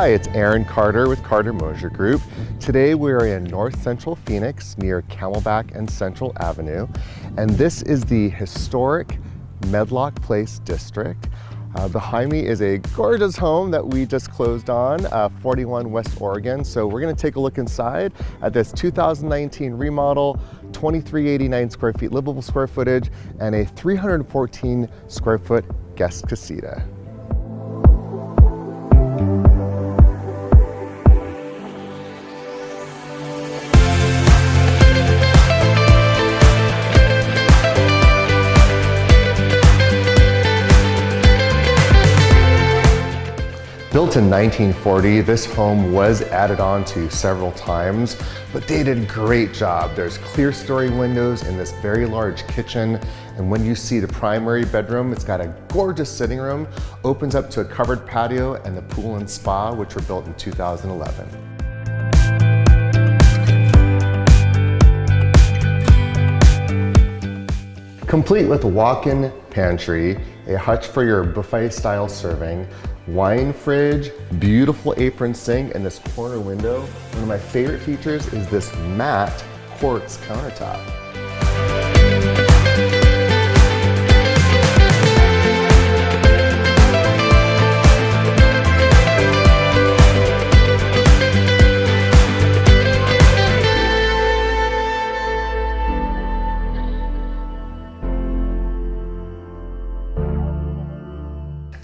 Hi, it's Aaron Carter with Carter Mosier Group. Today we are in North Central Phoenix near Camelback and Central Avenue, and this is the historic Medlock Place district. Behind me is a gorgeous home that we just closed on, 41 West Oregon. So we're gonna take a look inside at this 2019 remodel, 2389 square feet livable square footage, and a 314 square foot guest casita. Built in 1940, this home was added on to several times, but they did a great job. There's clear story windows in this very large kitchen, and when you see the primary bedroom, it's got a gorgeous sitting room, opens up to a covered patio and the pool and spa, which were built in 2011. Complete with a walk-in pantry, a hutch for your buffet-style serving, wine fridge, beautiful apron sink, and this corner window. One of my favorite features is this matte quartz countertop.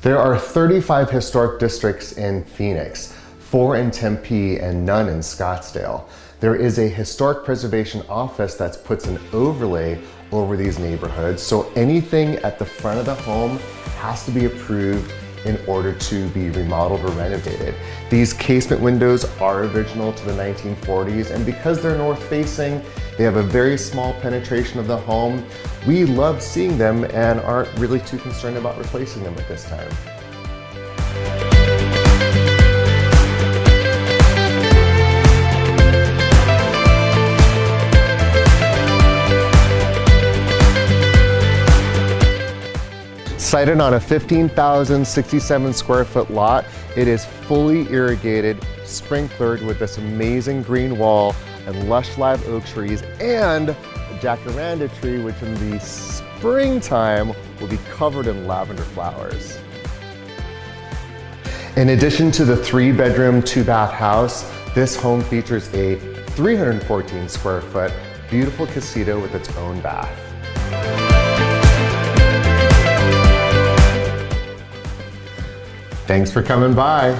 There are 35 historic districts in Phoenix, 4 in Tempe and none in Scottsdale. There is a historic preservation office that puts an overlay over these neighborhoods, so anything at the front of the home has to be approved in order to be remodeled or renovated. These casement windows are original to the 1940s, and because they're north facing, they have a very small penetration of the home. We love seeing them and aren't really too concerned about replacing them at this time. Sited on a 15,067 square foot lot, it is fully irrigated, sprinklered with this amazing green wall and lush live oak trees and a jacaranda tree, which in the springtime will be covered in lavender flowers. In addition to the 3-bedroom, 2-bath house, this home features a 314 square foot beautiful casita with its own bath. Thanks for coming by.